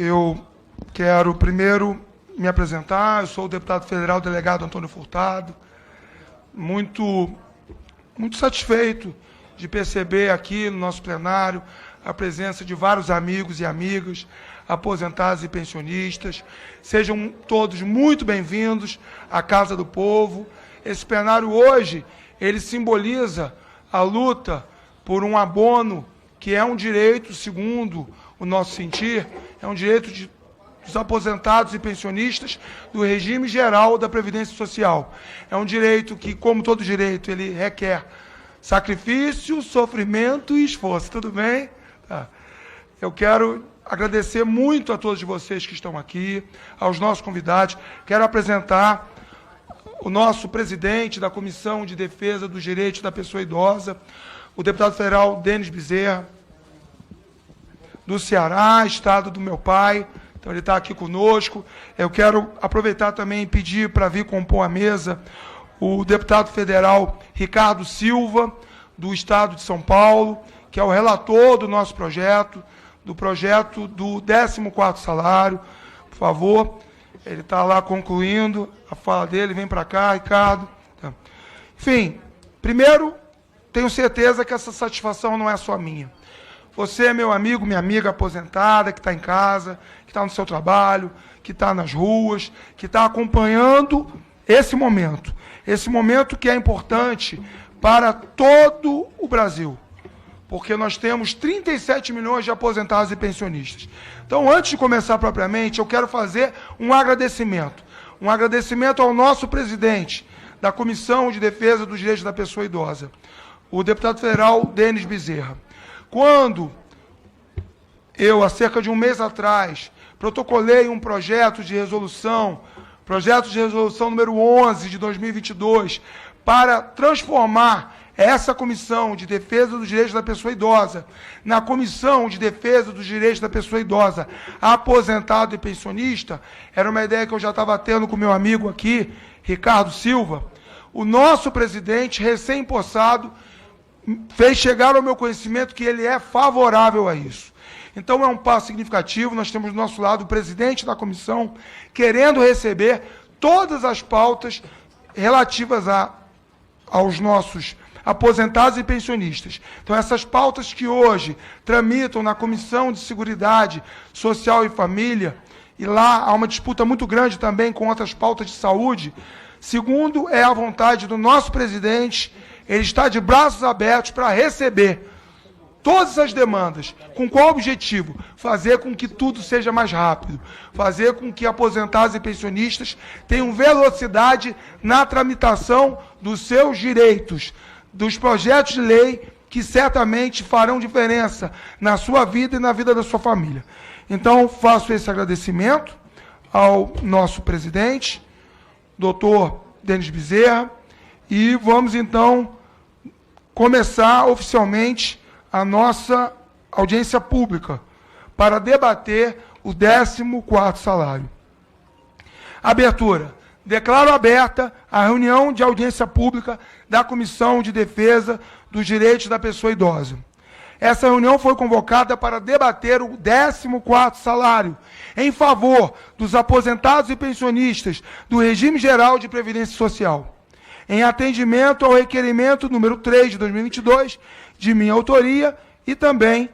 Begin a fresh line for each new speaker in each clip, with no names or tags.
Eu quero primeiro me apresentar. Eu sou o deputado federal delegado Antônio Furtado. Muito satisfeito de perceber aqui no nosso plenário a presença de vários amigos e amigas, aposentados e pensionistas. Sejam todos muito bem-vindos à Casa do Povo. Esse plenário hoje, ele simboliza a luta por um abono que é um direito, segundo o nosso sentir, é um direito dos aposentados e pensionistas do regime geral da Previdência Social. É um direito que, como todo direito, ele requer sacrifício, sofrimento e esforço. Tudo bem? Tá. Eu quero agradecer muito a todos vocês que estão aqui, aos nossos convidados. Quero apresentar o nosso presidente da Comissão de Defesa dos Direitos da Pessoa Idosa, o deputado federal Denis Bezerra, do Ceará, estado do meu pai. Então, ele está aqui conosco. Eu quero aproveitar também e pedir para vir compor a mesa o deputado federal Ricardo Silva, do estado de São Paulo, que é o relator do nosso projeto, do projeto do 14º salário. Por favor, ele está lá concluindo a fala dele. Vem para cá, Ricardo. Enfim, primeiro, tenho certeza que essa satisfação não é só minha. Você é meu amigo, minha amiga aposentada, que está em casa, que está no seu trabalho, que está nas ruas, que está acompanhando esse momento que é importante para todo o Brasil, porque nós temos 37 milhões de aposentados e pensionistas. Então, antes de começar propriamente, eu quero fazer um agradecimento ao nosso presidente da Comissão de Defesa dos Direitos da Pessoa Idosa, o deputado federal Denis Bezerra. Quando eu, há cerca de um mês atrás, protocolei um projeto de resolução número 11 de 2022, para transformar essa Comissão de Defesa dos Direitos da Pessoa Idosa na Comissão de Defesa dos Direitos da Pessoa Idosa aposentado e pensionista, era uma ideia que eu já estava tendo com meu amigo aqui, Ricardo Silva. O nosso presidente, recém-possado, fez chegar ao meu conhecimento que ele é favorável a isso. Então, é um passo significativo. Nós temos do nosso lado o presidente da comissão querendo receber todas as pautas relativas aos nossos aposentados e pensionistas. Então, essas pautas que hoje tramitam na Comissão de Seguridade Social e Família, e lá há uma disputa muito grande também com outras pautas de saúde, segundo é a vontade do nosso presidente, ele está de braços abertos para receber todas as demandas. Com qual objetivo? Fazer com que tudo seja mais rápido. Fazer com que aposentados e pensionistas tenham velocidade na tramitação dos seus direitos, dos projetos de lei que certamente farão diferença na sua vida e na vida da sua família. Então, faço esse agradecimento ao nosso presidente, doutor Denis Bezerra, e vamos, então, começar oficialmente a nossa audiência pública para debater o 14º salário. Abertura. Declaro aberta a reunião de audiência pública da Comissão de Defesa dos Direitos da Pessoa Idosa. Essa reunião foi convocada para debater o 14º salário em favor dos aposentados e pensionistas do Regime Geral de Previdência Social, em atendimento ao requerimento número 3 de 2022, de minha autoria, e também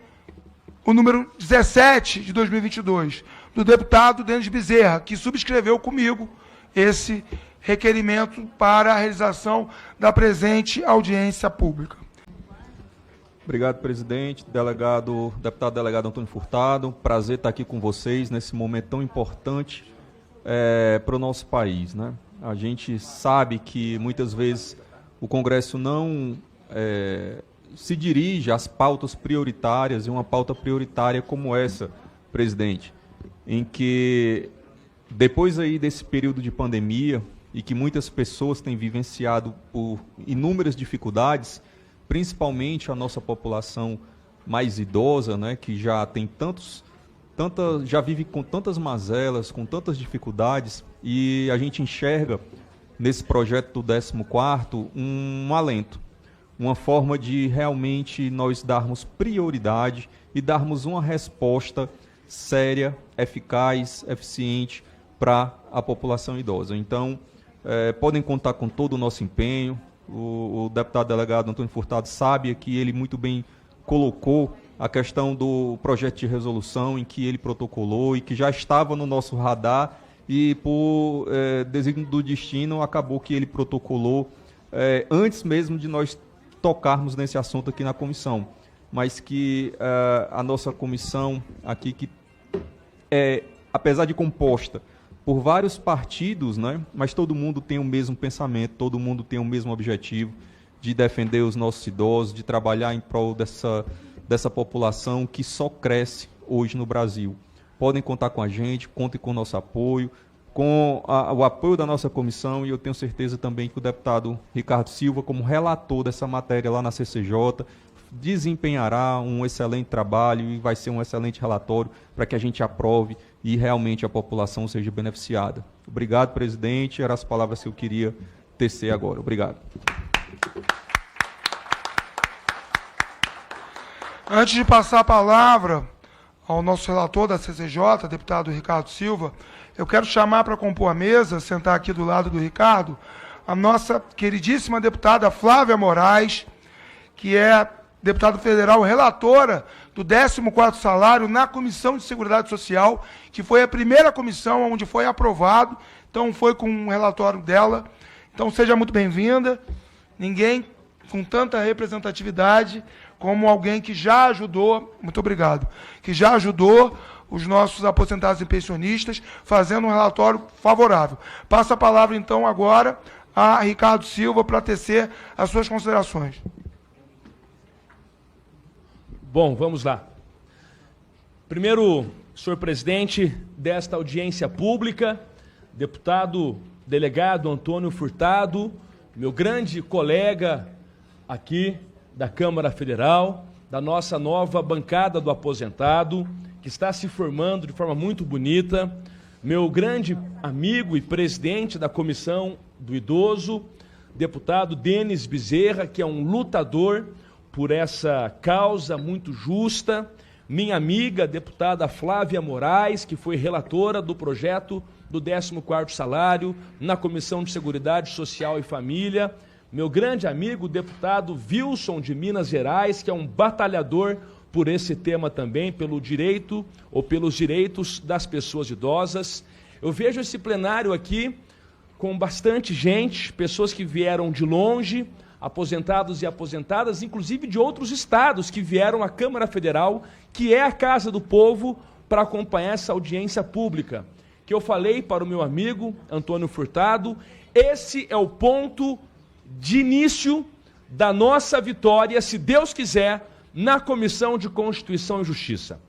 o número 17 de 2022, do deputado Denis Bezerra, que subscreveu comigo esse requerimento para a realização da presente audiência pública.
Obrigado, presidente, deputado delegado Antônio Furtado. Prazer estar aqui com vocês nesse momento tão importante para o nosso país, né? A gente sabe que muitas vezes o Congresso não se dirige às pautas prioritárias, e uma pauta prioritária como essa, presidente, em que depois aí desse período de pandemia e que muitas pessoas têm vivenciado por inúmeras dificuldades, principalmente a nossa população mais idosa, né, que já tem já vive com tantas mazelas, com tantas dificuldades, e a gente enxerga nesse projeto do 14º um alento, uma forma de realmente nós darmos prioridade e darmos uma resposta séria, eficaz, eficiente para a população idosa. Então, podem contar com todo o nosso empenho. O deputado delegado Antônio Furtado sabe que ele muito bem colocou a questão do projeto de resolução em que ele protocolou e que já estava no nosso radar e, por desígnio do destino, acabou que ele protocolou antes mesmo de nós tocarmos nesse assunto aqui na comissão. Mas que a nossa comissão aqui, que apesar de composta por vários partidos, né, mas todo mundo tem o mesmo pensamento, todo mundo tem o mesmo objetivo de defender os nossos idosos, de trabalhar em prol dessa população que só cresce hoje no Brasil. Podem contar com a gente, contem com o nosso apoio, com o apoio da nossa comissão, e eu tenho certeza também que o deputado Ricardo Silva, como relator dessa matéria lá na CCJ, desempenhará um excelente trabalho e vai ser um excelente relatório para que a gente aprove e realmente a população seja beneficiada. Obrigado, presidente. Eram as palavras que eu queria tecer agora. Obrigado.
Antes de passar a palavra ao nosso relator da CCJ, deputado Ricardo Silva, eu quero chamar para compor a mesa, sentar aqui do lado do Ricardo, a nossa queridíssima deputada Flávia Moraes, que é deputada federal relatora do 14º salário na Comissão de Seguridade Social, que foi a primeira comissão onde foi aprovado, então foi com um relatório dela. Então seja muito bem-vinda. Ninguém com tanta representatividade como alguém que já ajudou, muito obrigado, que já ajudou os nossos aposentados e pensionistas, fazendo um relatório favorável. Passo a palavra, então, agora a Ricardo Silva para tecer as suas considerações.
Bom, vamos lá. Primeiro, senhor presidente desta audiência pública, deputado delegado Antônio Furtado, meu grande colega aqui da Câmara Federal, da nossa nova bancada do aposentado, que está se formando de forma muito bonita, meu grande amigo e presidente da Comissão do Idoso, deputado Denis Bezerra, que é um lutador por essa causa muito justa, minha amiga, deputada Flávia Moraes, que foi relatora do projeto do 14º salário na Comissão de Seguridade Social e Família, meu grande amigo, deputado Wilson de Minas Gerais, que é um batalhador por esse tema também, pelo direito ou pelos direitos das pessoas idosas. Eu vejo esse plenário aqui com bastante gente, pessoas que vieram de longe, aposentados e aposentadas, inclusive de outros estados que vieram à Câmara Federal, que é a Casa do Povo, para acompanhar essa audiência pública. Que eu falei para o meu amigo Antônio Furtado, esse é o ponto de início da nossa vitória, se Deus quiser, na Comissão de Constituição e Justiça.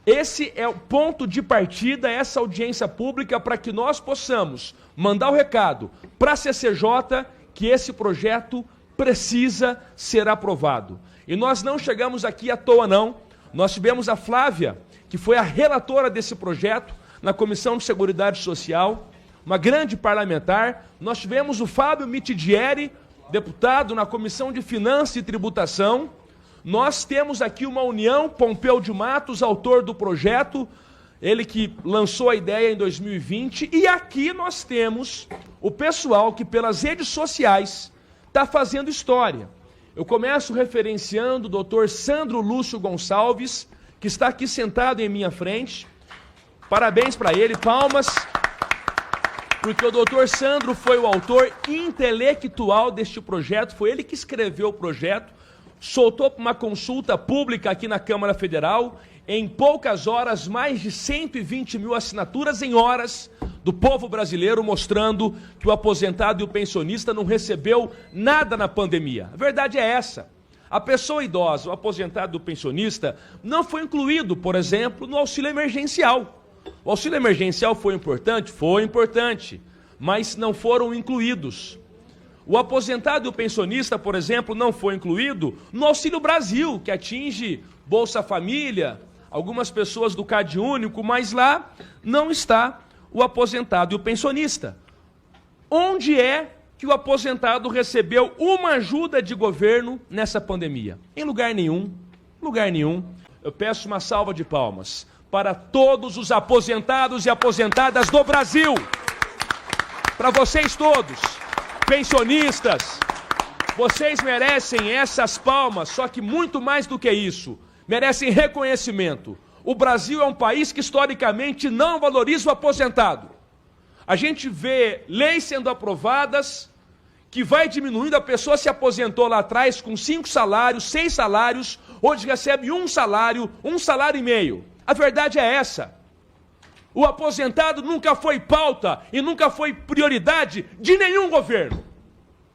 Esse é o ponto de partida, essa audiência pública, para que nós possamos mandar o recado para a CCJ que esse projeto precisa ser aprovado. E nós não chegamos aqui à toa, não. Nós tivemos a Flávia, que foi a relatora desse projeto na Comissão de Seguridade Social, uma grande parlamentar. Nós tivemos o Fábio Mitidieri, deputado na Comissão de Finanças e Tributação. Nós temos aqui uma união, Pompeu de Matos, autor do projeto, ele que lançou a ideia em 2020, e aqui nós temos o pessoal que pelas redes sociais está fazendo história. Eu começo referenciando o doutor Sandro Lúcio Gonçalves, que está aqui sentado em minha frente. Parabéns para ele, palmas, porque o doutor Sandro foi o autor intelectual deste projeto, foi ele que escreveu o projeto, soltou uma consulta pública aqui na Câmara Federal, em poucas horas, mais de 120 mil assinaturas em horas do povo brasileiro, mostrando que o aposentado e o pensionista não recebeu nada na pandemia. A verdade é essa. A pessoa idosa, o aposentado e o pensionista, não foi incluído, por exemplo, no auxílio emergencial. O auxílio emergencial foi importante? Foi importante, mas não foram incluídos. O aposentado e o pensionista, por exemplo, não foi incluído no Auxílio Brasil, que atinge Bolsa Família, algumas pessoas do Cade Único, mas lá não está o aposentado e o pensionista. Onde é que o aposentado recebeu uma ajuda de governo nessa pandemia? Em lugar nenhum, lugar nenhum. Eu peço uma salva de palmas para todos os aposentados e aposentadas do Brasil. Para vocês todos, pensionistas, vocês merecem essas palmas, só que muito mais do que isso, merecem reconhecimento. O Brasil é um país que historicamente não valoriza o aposentado. A gente vê leis sendo aprovadas que vai diminuindo, a pessoa se aposentou lá atrás com 5 salários, 6 salários, hoje recebe 1 salário e meio. A verdade é essa. O aposentado nunca foi pauta e nunca foi prioridade de nenhum governo.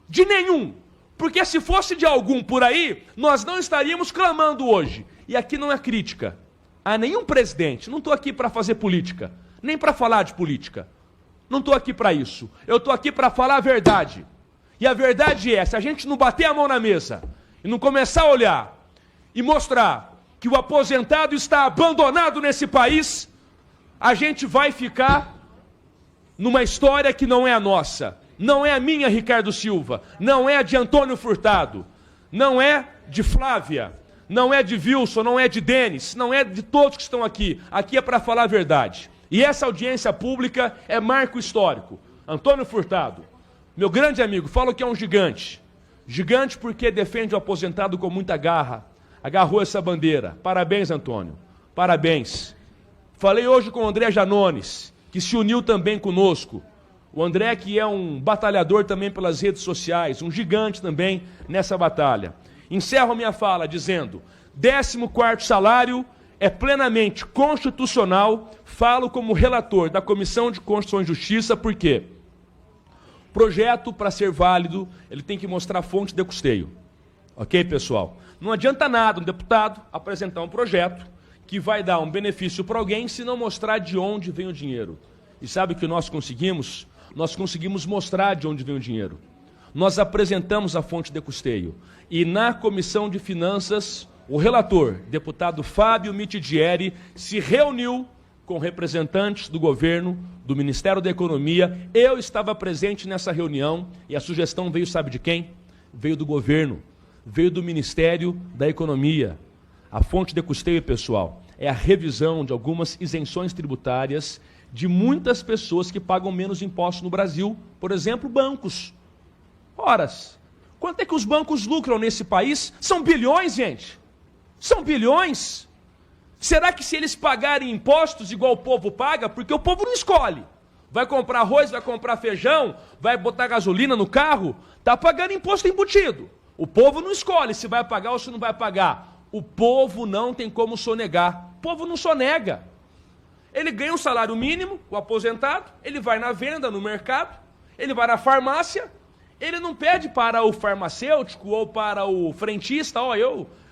De nenhum. Porque se fosse de algum por aí, nós não estaríamos clamando hoje. E aqui não é crítica a nenhum presidente. Não estou aqui para fazer política, nem para falar de política. Não estou aqui para isso. Eu estou aqui para falar a verdade. E a verdade é, se a gente não bater a mão na mesa e não começar a olhar e mostrar que o aposentado está abandonado nesse país, a gente vai ficar numa história que não é a nossa. Não é a minha, Ricardo Silva. Não é a de Antônio Furtado. Não é de Flávia. Não é de Wilson. Não é de Denis. Não é de todos que estão aqui. Aqui é para falar a verdade. E essa audiência pública é marco histórico. Antônio Furtado, meu grande amigo, falo que é um gigante. Gigante porque defende o aposentado com muita garra. Agarrou essa bandeira. Parabéns, Antônio. Parabéns. Falei hoje com o André Janones, que se uniu também conosco. O André, que é um batalhador também pelas redes sociais, um gigante também nessa batalha. Encerro a minha fala dizendo, 14º salário é plenamente constitucional. Falo como relator da Comissão de Constituição e Justiça, porque projeto, para ser válido, ele tem que mostrar fonte de custeio. Ok, pessoal? Não adianta nada um deputado apresentar um projeto que vai dar um benefício para alguém se não mostrar de onde vem o dinheiro. E sabe o que nós conseguimos? Nós conseguimos mostrar de onde vem o dinheiro. Nós apresentamos a fonte de custeio. E na Comissão de Finanças, o relator, deputado Fábio Mitidieri, se reuniu com representantes do governo, do Ministério da Economia. Eu estava presente nessa reunião e a sugestão veio, sabe de quem? Veio do governo, veio do Ministério da Economia. A fonte de custeio, pessoal, é a revisão de algumas isenções tributárias de muitas pessoas que pagam menos impostos no Brasil. Por exemplo, bancos. Horas. Quanto é que os bancos lucram nesse país? São bilhões, gente. São bilhões. Será que se eles pagarem impostos igual o povo paga, porque o povo não escolhe, vai comprar arroz, vai comprar feijão, vai botar gasolina no carro, está pagando imposto embutido. O povo não escolhe se vai pagar ou se não vai pagar. O povo não tem como sonegar. O povo não sonega. Ele ganha um salário mínimo, o aposentado, ele vai na venda, no mercado, ele vai na farmácia, ele não pede para o farmacêutico ou para o frentista,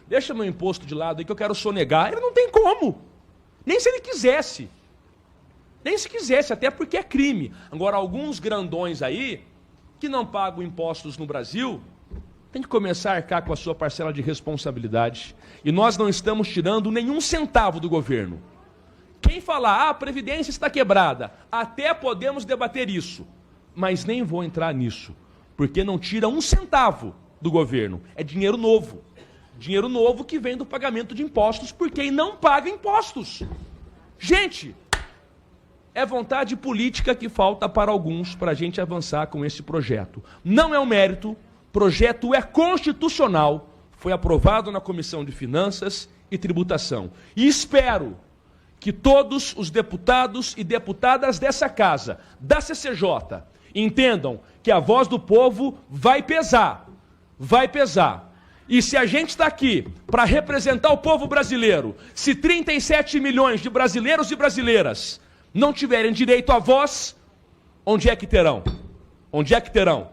deixa meu imposto de lado aí que eu quero sonegar. Ele não tem como. Nem se ele quisesse. Nem se quisesse, até porque é crime. Agora, alguns grandões aí, que não pagam impostos no Brasil, tem que começar a arcar com a sua parcela de responsabilidade. E nós não estamos tirando nenhum centavo do governo. Quem falar, a Previdência está quebrada, até podemos debater isso. Mas nem vou entrar nisso, porque não tira um centavo do governo. É dinheiro novo. Dinheiro novo que vem do pagamento de impostos por quem não paga impostos. Gente, é vontade política que falta para alguns para a gente avançar com esse projeto. Não é um mérito, projeto é constitucional, foi aprovado na Comissão de Finanças e Tributação. E espero que todos os deputados e deputadas dessa casa, da CCJ, entendam que a voz do povo vai pesar. Vai pesar. E se a gente está aqui para representar o povo brasileiro, se 37 milhões de brasileiros e brasileiras não tiverem direito à voz, onde é que terão? Onde é que terão?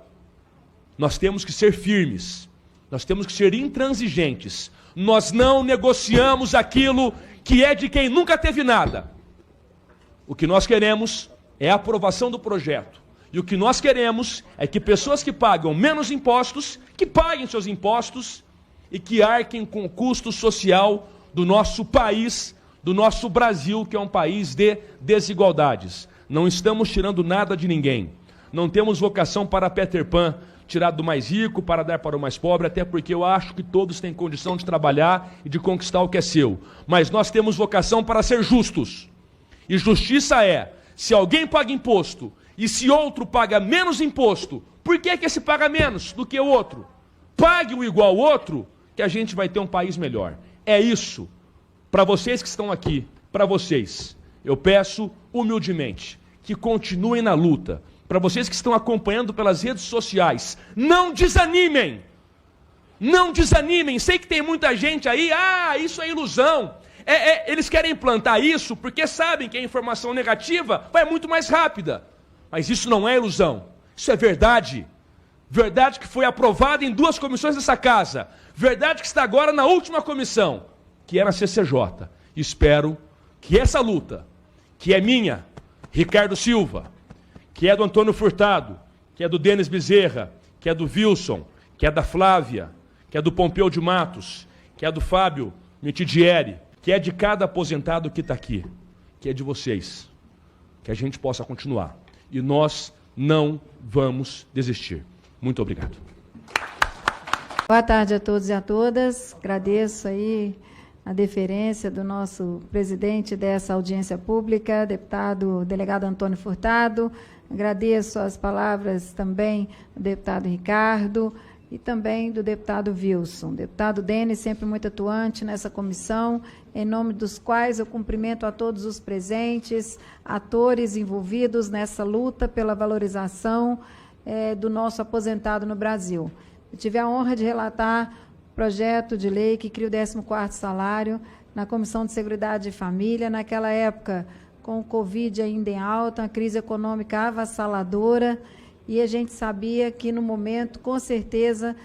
Nós temos que ser firmes, nós temos que ser intransigentes. Nós não negociamos aquilo que é de quem nunca teve nada. O que nós queremos é a aprovação do projeto. E o que nós queremos é que pessoas que pagam menos impostos, que paguem seus impostos e que arquem com o custo social do nosso país, do nosso Brasil, que é um país de desigualdades. Não estamos tirando nada de ninguém. Não temos vocação para Peter Pan, tirar do mais rico para dar para o mais pobre, até porque eu acho que todos têm condição de trabalhar e de conquistar o que é seu. Mas nós temos vocação para ser justos. E justiça é, se alguém paga imposto e se outro paga menos imposto, por que esse paga menos do que o outro? Pague o igual ao outro, que a gente vai ter um país melhor. É isso. Para vocês que estão aqui, para vocês, eu peço humildemente que continuem na luta. Para vocês que estão acompanhando pelas redes sociais, não desanimem. Não desanimem. Sei que tem muita gente aí, isso é ilusão. Eles querem implantar isso porque sabem que a informação negativa vai muito mais rápida. Mas isso não é ilusão. Isso é verdade. Verdade que foi aprovada em 2 comissões dessa casa. Verdade que está agora na última comissão, que é na CCJ. Espero que essa luta, que é minha, Ricardo Silva, que é do Antônio Furtado, que é do Denis Bezerra, que é do Wilson, que é da Flávia, que é do Pompeu de Matos, que é do Fábio Mitidieri, que é de cada aposentado que está aqui, que é de vocês, que a gente possa continuar. E nós não vamos desistir. Muito obrigado.
Boa tarde a todos e a todas. Agradeço aí a deferência do nosso presidente dessa audiência pública, delegado Antônio Furtado. Agradeço as palavras também do deputado Ricardo e também do deputado Wilson. Deputado Denis, sempre muito atuante nessa comissão, em nome dos quais eu cumprimento a todos os presentes, atores envolvidos nessa luta pela valorização do nosso aposentado no Brasil. Eu tive a honra de relatar o projeto de lei que cria o 14º salário na Comissão de Seguridade e Família, naquela época, com o Covid ainda em alta, uma crise econômica avassaladora, e a gente sabia que, no momento, com certeza,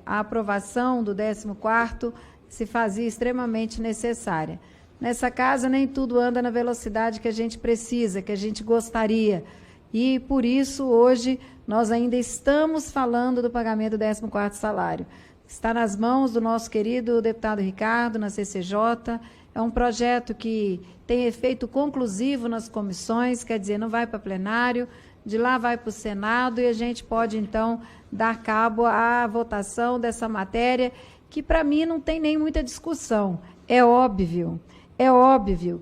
a aprovação do 14º se fazia extremamente necessária. Nessa casa, nem tudo anda na velocidade que a gente precisa, que a gente gostaria, e, por isso, hoje, nós ainda estamos falando do pagamento do 14º salário. Está nas mãos do nosso querido deputado Ricardo, na CCJ. É um projeto que tem efeito conclusivo nas comissões, quer dizer, não vai para plenário, de lá vai para o Senado e a gente pode, então, dar cabo à votação dessa matéria, que, para mim, não tem nem muita discussão. É óbvio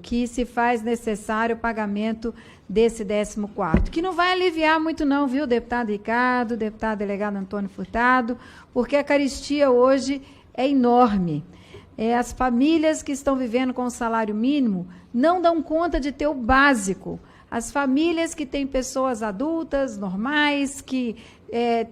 que se faz necessário o pagamento desse 14º, que não vai aliviar muito não, viu, deputado Ricardo, deputado delegado Antônio Furtado, porque a carestia hoje é enorme. As famílias que estão vivendo com o salário mínimo não dão conta de ter o básico. As famílias que têm pessoas adultas, normais, que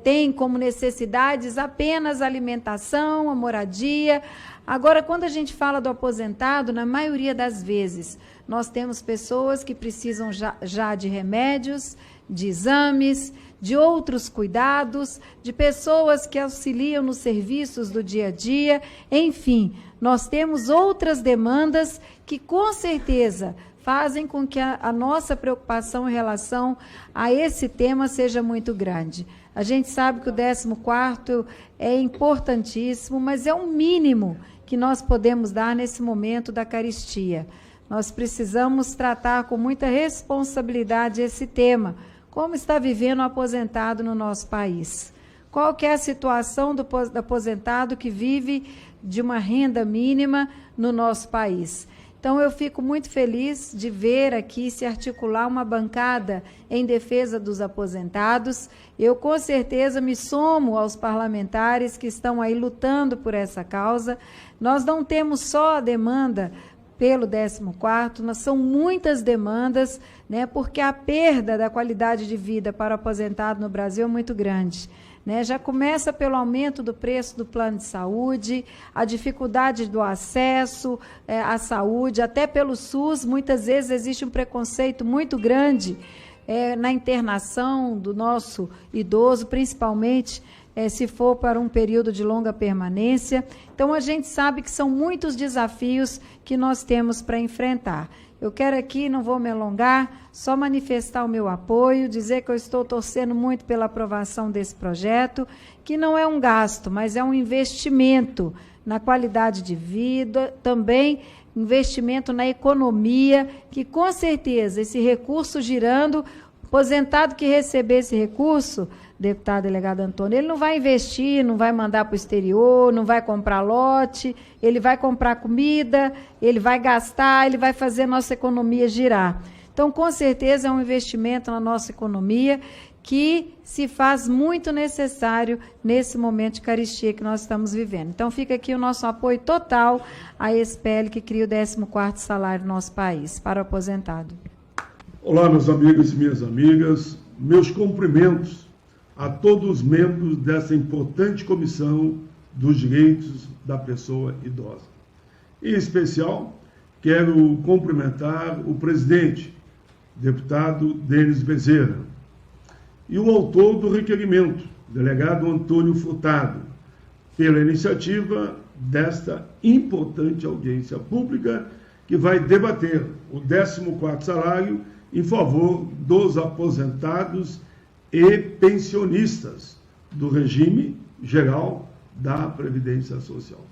têm como necessidades apenas a alimentação, a moradia. Agora, quando a gente fala do aposentado, na maioria das vezes, nós temos pessoas que precisam já de remédios, de exames, de outros cuidados, de pessoas que auxiliam nos serviços do dia a dia, enfim, nós temos outras demandas que, com certeza, fazem com que a nossa preocupação em relação a esse tema seja muito grande. A gente sabe que o 14º é importantíssimo, mas é o mínimo que nós podemos dar nesse momento da carestia. Nós precisamos tratar com muita responsabilidade esse tema, como está vivendo o aposentado no nosso país. Qual que é a situação do aposentado que vive de uma renda mínima no nosso país? Então, eu fico muito feliz de ver aqui se articular uma bancada em defesa dos aposentados. Eu, com certeza, me somo aos parlamentares que estão aí lutando por essa causa. Nós não temos só a demanda pelo 14º, são muitas demandas, né, porque a perda da qualidade de vida para o aposentado no Brasil é muito grande. Já começa pelo aumento do preço do plano de saúde, a dificuldade do acesso à saúde, até pelo SUS, muitas vezes existe um preconceito muito grande na internação do nosso idoso, principalmente se for para um período de longa permanência. Então, a gente sabe que são muitos desafios que nós temos para enfrentar. Eu quero aqui, não vou me alongar, só manifestar o meu apoio, dizer que eu estou torcendo muito pela aprovação desse projeto, que não é um gasto, mas é um investimento na qualidade de vida, também investimento na economia, que com certeza esse recurso girando Aposentado que receber esse recurso, deputado delegado Antônio, ele não vai investir, não vai mandar para o exterior, não vai comprar lote, ele vai comprar comida, ele vai gastar, ele vai fazer a nossa economia girar. Então, com certeza, é um investimento na nossa economia que se faz muito necessário nesse momento de carestia que nós estamos vivendo. Então, fica aqui o nosso apoio total a esse PL que cria o 14º salário no nosso país, para o aposentado.
Olá, meus amigos e minhas amigas, meus cumprimentos a todos os membros dessa importante comissão dos direitos da pessoa idosa. Em especial, quero cumprimentar o presidente, deputado Denis Bezerra, e o autor do requerimento, delegado Antônio Furtado, pela iniciativa desta importante audiência pública que vai debater o 14º salário em favor dos aposentados e pensionistas do regime geral da Previdência Social.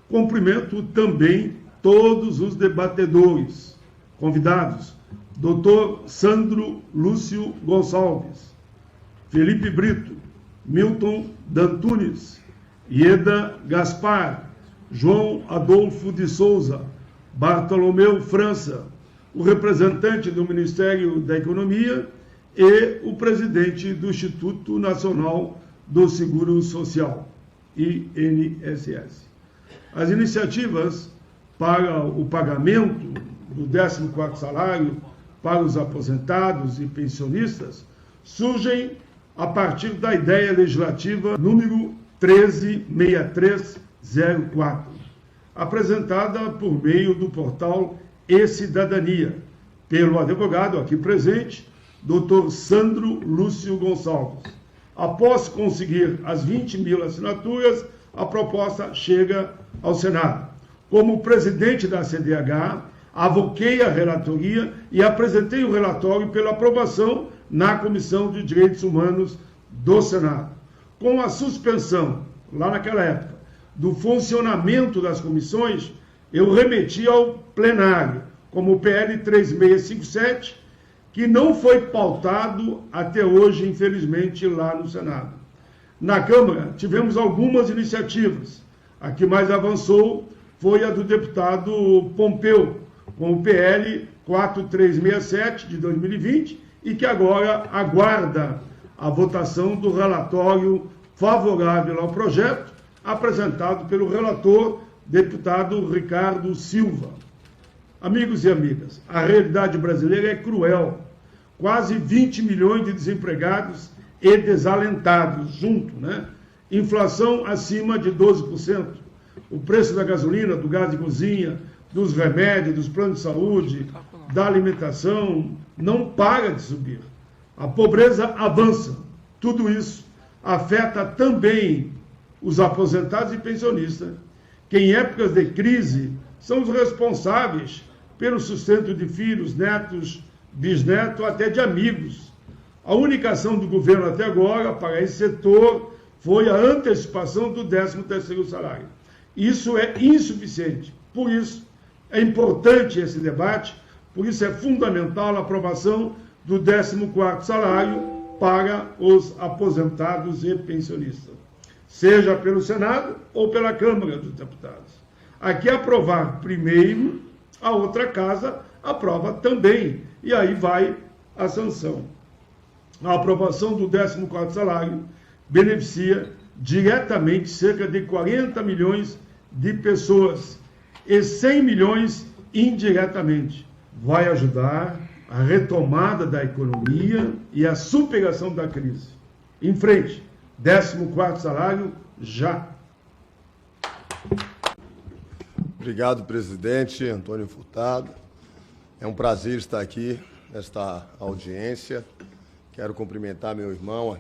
Cumprimento também todos os debatedores, convidados, Dr. Sandro Lúcio Gonçalves, Felipe Brito, Milton Dantunes, Ieda Gaspar, João Adolfo de Souza, Bartolomeu França, o representante do Ministério da Economia e o presidente do Instituto Nacional do Seguro Social, INSS. As iniciativas para o pagamento do 14º salário para os aposentados e pensionistas surgem a partir da ideia legislativa número 136304, apresentada por meio do portal E-Cidadania, pelo advogado aqui presente, Dr. Sandro Lúcio Gonçalves. Após conseguir as 20.000 assinaturas, a proposta chega ao Senado. Como presidente da CDH, avoquei a relatoria e apresentei o relatório pela aprovação na Comissão de Direitos Humanos do Senado. Com a suspensão, lá naquela época, do funcionamento das comissões, eu remeti ao plenário, como o PL 3657, que não foi pautado até hoje, infelizmente, lá no Senado. Na Câmara, tivemos algumas iniciativas. A que mais avançou foi a do deputado Pompeu, com o PL 4367 de 2020, e que agora aguarda a votação do relatório favorável ao projeto, apresentado pelo relator, deputado Ricardo Silva. Amigos e amigas, a realidade brasileira é cruel. Quase 20 milhões de desempregados e desalentados junto, né? Inflação acima de 12%. O preço da gasolina, do gás de cozinha, dos remédios, dos planos de saúde, da alimentação, não para de subir. A pobreza avança. Tudo isso afeta também os aposentados e pensionistas, que em épocas de crise são os responsáveis pelo sustento de filhos, netos, bisnetos, até de amigos. A única ação do governo até agora para esse setor foi a antecipação do 13º salário. Isso é insuficiente. Por isso, é importante esse debate, por isso é fundamental a aprovação do 14º salário para os aposentados e pensionistas, seja pelo Senado ou pela Câmara dos Deputados. Aqui aprovar primeiro, a outra casa aprova também, e aí vai a sanção. A aprovação do 14º salário beneficia diretamente cerca de 40 milhões de pessoas e 100 milhões indiretamente. Vai ajudar a retomada da economia e a superação da crise. Em frente, 14º salário já.
Obrigado, presidente Antônio Furtado. É um prazer estar aqui nesta audiência. Quero cumprimentar meu irmão.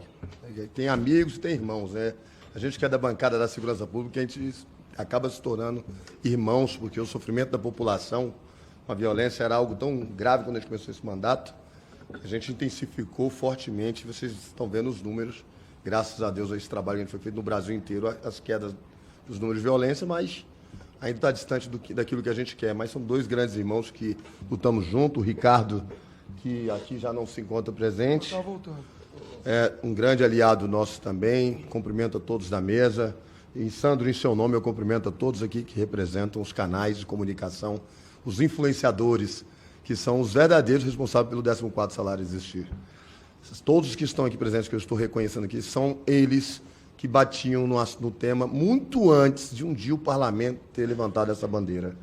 Tem amigos e tem irmãos, né? A gente que é da bancada da segurança pública, a gente acaba se tornando irmãos, porque o sofrimento da população com a violência era algo tão grave quando a gente começou esse mandato. A gente intensificou fortemente, vocês estão vendo os números, graças a Deus, a esse trabalho que a gente foi feito no Brasil inteiro, as quedas dos números de violência, mas ainda está distante daquilo que a gente quer. Mas são dois grandes irmãos que lutamos juntos, o Ricardo, que aqui já não se encontra presente.
Está voltando.
É um grande aliado nosso também. Cumprimento a todos da mesa. E, Sandro, em seu nome, eu cumprimento a todos aqui que representam os canais de comunicação, os influenciadores, que são os verdadeiros responsáveis pelo 14º salário existir. Todos que estão aqui presentes, que eu estou reconhecendo aqui, são eles que batiam no tema muito antes de um dia o parlamento ter levantado essa bandeira.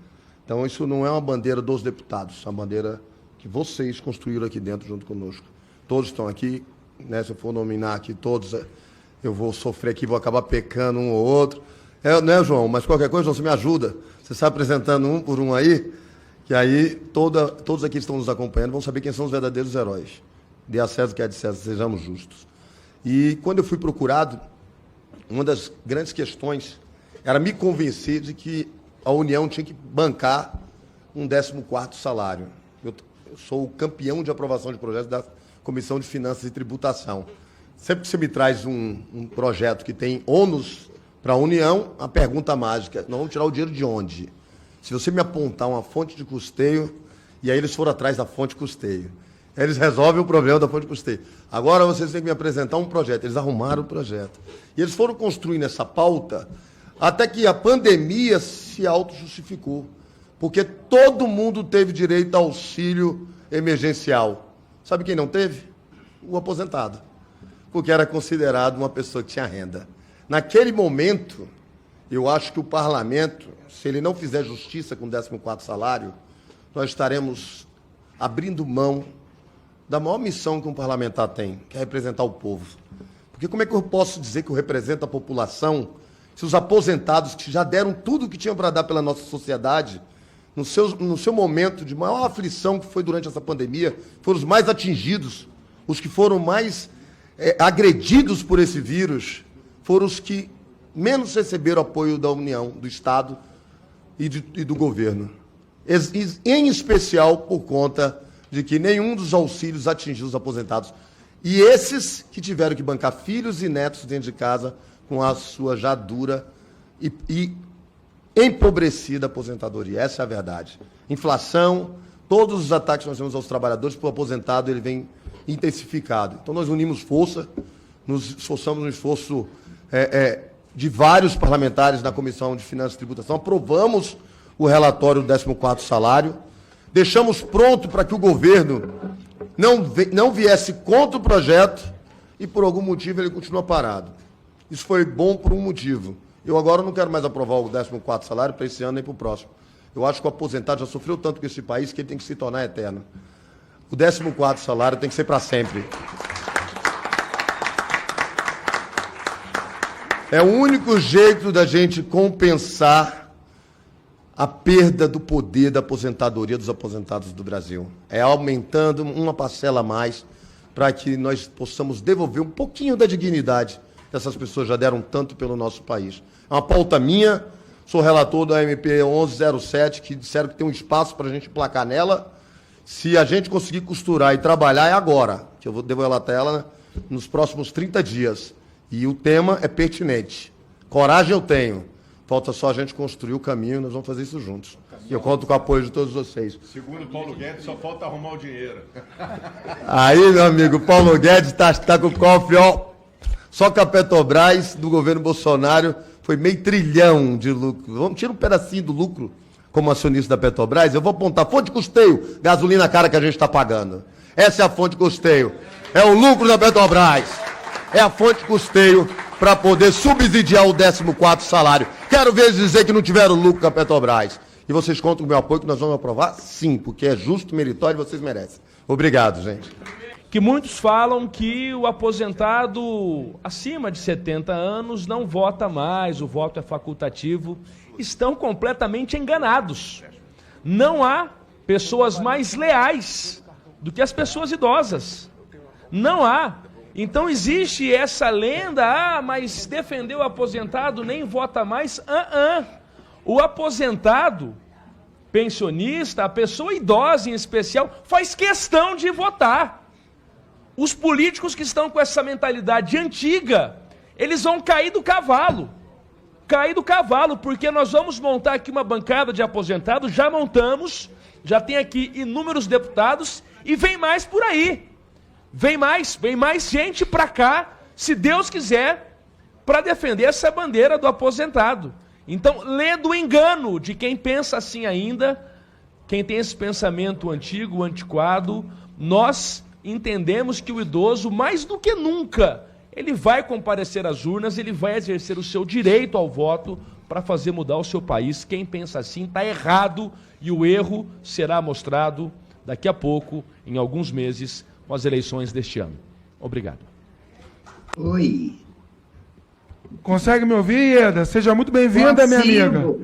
Então, isso não é uma bandeira dos deputados, é uma bandeira que vocês construíram aqui dentro junto conosco. Todos estão aqui, né, se eu for nominar aqui todos, eu vou sofrer aqui, vou acabar pecando um ou outro. Né, João? Mas qualquer coisa, João, você me ajuda. Você está apresentando um por um aí, que aí todos aqui que estão nos acompanhando vão saber quem são os verdadeiros heróis. Dê a César o que é de César, sejamos justos. E quando eu fui procurado, uma das grandes questões era me convencer de que a União tinha que bancar um 14º salário. Eu sou o campeão de aprovação de projetos da Comissão de Finanças e Tributação. Sempre que você me traz um projeto que tem ônus para a União, a pergunta mágica, nós vamos tirar o dinheiro de onde? Se você me apontar uma fonte de custeio, e aí eles foram atrás da fonte de custeio. Eles resolvem o problema da fonte de custeio. Agora vocês têm que me apresentar um projeto. Eles arrumaram o projeto. E eles foram construindo essa pauta até que a pandemia se auto-justificou. Porque todo mundo teve direito ao auxílio emergencial. Sabe quem não teve? O aposentado. Porque era considerado uma pessoa que tinha renda. Naquele momento, eu acho que o parlamento, se ele não fizer justiça com o 14º salário, nós estaremos abrindo mão da maior missão que um parlamentar tem, que é representar o povo. Porque como é que eu posso dizer que eu represento a população se os aposentados, que já deram tudo o que tinham para dar pela nossa sociedade, no seu momento de maior aflição, que foi durante essa pandemia, foram os mais atingidos, os que foram mais agredidos por esse vírus, foram os que menos receberam apoio da União, do Estado e do governo. Em especial por conta de que nenhum dos auxílios atingiu os aposentados. E esses que tiveram que bancar filhos e netos dentro de casa com a sua já dura e empobrecida aposentadoria. Essa é a verdade. Inflação, todos os ataques que nós temos aos trabalhadores, para o aposentado, ele vem intensificado. Então, nós unimos força, nos esforçamos no esforço de vários parlamentares na Comissão de Finanças e Tributação, aprovamos o relatório do 14º salário, deixamos pronto para que o governo não viesse contra o projeto e, por algum motivo, ele continua parado. Isso foi bom por um motivo. Eu agora não quero mais aprovar o 14º salário para esse ano nem para o próximo. Eu acho que o aposentado já sofreu tanto com esse país que ele tem que se tornar eterno. O 14º salário tem que ser para sempre. É o único jeito da gente compensar a perda do poder da aposentadoria dos aposentados do Brasil. É aumentando uma parcela a mais para que nós possamos devolver um pouquinho da dignidade que essas pessoas já deram tanto pelo nosso país. É uma pauta minha, sou relator da MP 1107, que disseram que tem um espaço para a gente placar nela. Se a gente conseguir costurar e trabalhar, é agora, que eu devo relatar ela nos próximos 30 dias. E o tema é pertinente. Coragem eu tenho. Falta só a gente construir o caminho, nós vamos fazer isso juntos. E eu conto com o apoio de todos vocês.
Segundo Paulo Guedes, só falta arrumar o dinheiro.
Aí, meu amigo, Paulo Guedes está com o cofre, ó. Só que a Petrobras, do governo Bolsonaro, foi meio trilhão de lucro. Vamos tirar um pedacinho do lucro como acionista da Petrobras. Eu vou apontar fonte de custeio, gasolina cara que a gente está pagando. Essa é a fonte de custeio. É o lucro da Petrobras. É a fonte de custeio para poder subsidiar o 14º salário. Quero ver eles dizer que não tiveram lucro com a Petrobras. E vocês contam com o meu apoio que nós vamos aprovar? Sim, porque é justo, meritório e vocês merecem. Obrigado, gente.
Que muitos falam que o aposentado acima de 70 anos não vota mais, o voto é facultativo. Estão completamente enganados. Não há pessoas mais leais do que as pessoas idosas. Não há. Então existe essa lenda, mas defender o aposentado nem vota mais. O aposentado, pensionista, a pessoa idosa em especial, faz questão de votar. Os políticos que estão com essa mentalidade antiga, eles vão cair do cavalo. Cair do cavalo, porque nós vamos montar aqui uma bancada de aposentados, já montamos, já tem aqui inúmeros deputados, E vem mais por aí. Vem mais gente para cá, se Deus quiser, para defender essa bandeira do aposentado. Então, lê do engano de quem pensa assim ainda, quem tem esse pensamento antigo, antiquado. Nós entendemos que o idoso, mais do que nunca, ele vai comparecer às urnas, ele vai exercer o seu direito ao voto para fazer mudar o seu país. Quem pensa assim está errado, e o erro será mostrado daqui a pouco, em alguns meses, com as eleições deste ano. Obrigado.
Oi.
Consegue me ouvir, Ieda? Seja muito bem-vinda, minha amiga.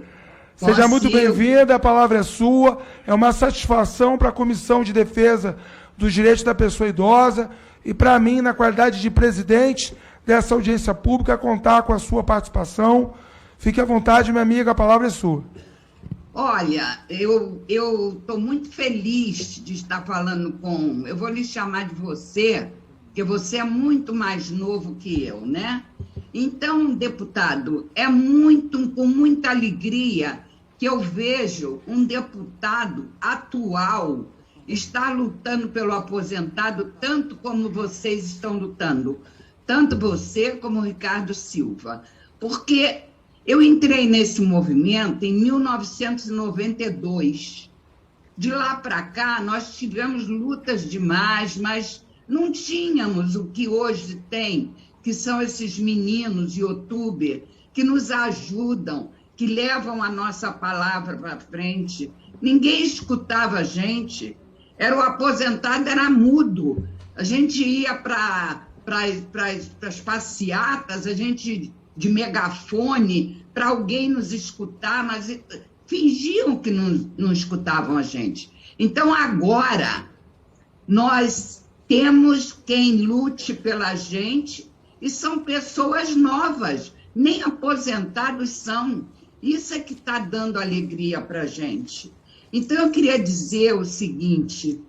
Seja muito bem-vinda, a palavra é sua. É uma satisfação para a Comissão de Defesa dos Direitos da Pessoa Idosa e para mim, na qualidade de presidente dessa audiência pública, contar com a sua participação. Fique à vontade, minha amiga, a palavra é sua.
Olha, eu estou muito feliz de estar falando com... Eu vou lhe chamar de você, porque você é muito mais novo que eu, né? Então, deputado, é com muita alegria que eu vejo um deputado atual estar lutando pelo aposentado, tanto como vocês estão lutando, tanto você como o Ricardo Silva, porque eu entrei nesse movimento em 1992. De lá para cá, nós tivemos lutas demais, mas não tínhamos o que hoje tem, que são esses meninos youtubers que nos ajudam, que levam a nossa palavra para frente. Ninguém escutava a gente. Era o aposentado, era mudo. A gente ia para as passeatas, a gente de megafone, para alguém nos escutar, mas fingiam que não escutavam a gente. Então, agora, nós temos quem lute pela gente, e são pessoas novas, nem aposentados são. Isso é que está dando alegria para a gente. Então, eu queria dizer o seguinte,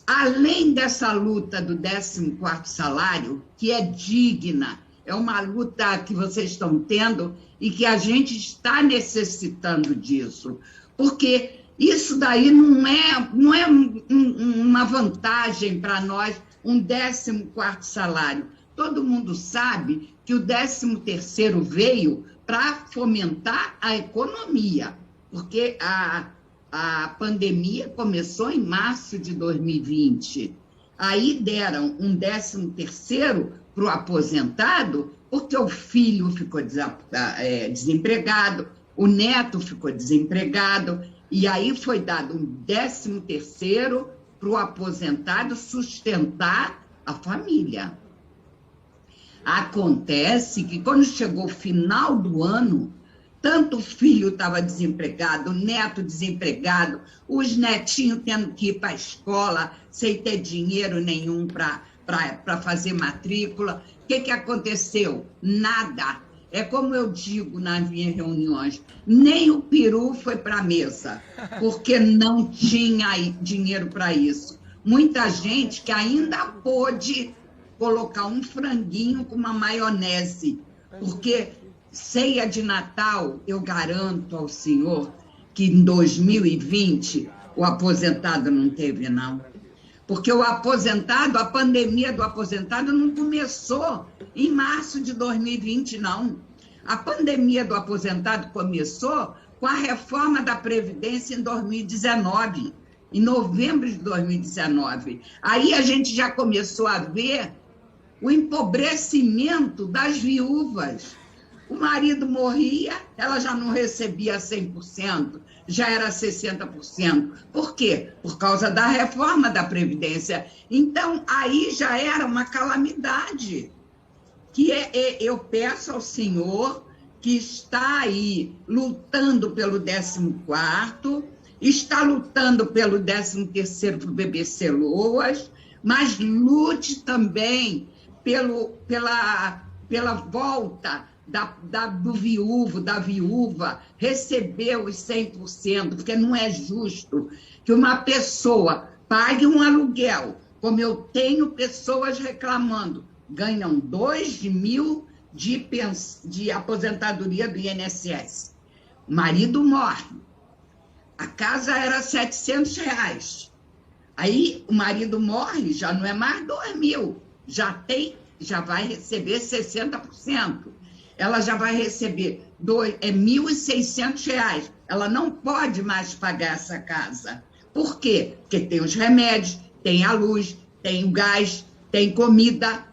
além dessa luta do 14º salário, que é digna, é uma luta que vocês estão tendo e que a gente está necessitando disso, porque isso daí não é uma vantagem para nós, um 14º salário. Todo mundo sabe que o 13º veio para fomentar a economia, porque a pandemia começou em março de 2020. Aí deram um 13º para o aposentado, porque o filho ficou desempregado, o neto ficou desempregado, e aí foi dado um 13º para o aposentado sustentar a família. Acontece que quando chegou o final do ano, tanto o filho estava desempregado, o neto desempregado, os netinhos tendo que ir para a escola sem ter dinheiro nenhum para fazer matrícula. O que aconteceu? Nada. É como eu digo nas minhas reuniões, nem o peru foi para a mesa, porque não tinha dinheiro para isso. Muita gente que ainda pôde colocar um franguinho com uma maionese, porque ceia de Natal, eu garanto ao senhor que em 2020 o aposentado não teve, não. Porque o aposentado, a pandemia do aposentado não começou em março de 2020, não. A pandemia do aposentado começou com a reforma da Previdência em 2019, em novembro de 2019. Aí a gente já começou a ver o empobrecimento das viúvas. O marido morria, ela já não recebia 100%, já era 60%. Por quê? Por causa da reforma da Previdência. Então, aí já era uma calamidade. Eu peço ao senhor que está aí lutando pelo 14º, está lutando pelo 13º para o BBC Loas, mas lute também pela volta do viúvo, da viúva, receber os 100%, porque não é justo que uma pessoa pague um aluguel, como eu tenho pessoas reclamando, ganham 2 mil de aposentadoria do INSS. O marido morre, a casa era R$700, Aí o marido morre, já não é mais 2.000, já vai receber 60%. Ela já vai receber R$ 1.600. Ela não pode mais pagar essa casa. Por quê? Porque tem os remédios, tem a luz, tem o gás, tem comida,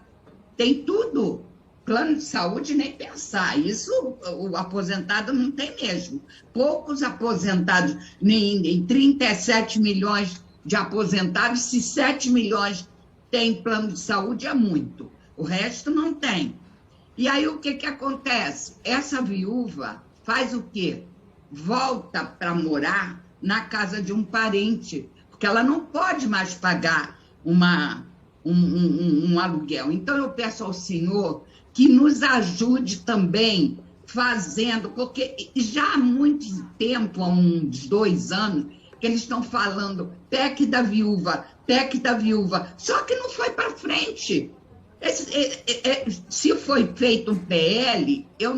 tem tudo. Plano de saúde, nem pensar. Isso o aposentado não tem mesmo. Poucos aposentados, em 37 milhões de aposentados, se 7 milhões têm plano de saúde, é muito. O resto não tem. E aí o que acontece? Essa viúva faz o quê? Volta para morar na casa de um parente, porque ela não pode mais pagar um aluguel. Então eu peço ao senhor que nos ajude também fazendo, porque já há muito tempo, há uns 2 anos, que eles estão falando PEC da viúva, só que não foi para frente. Se foi feito um PL, eu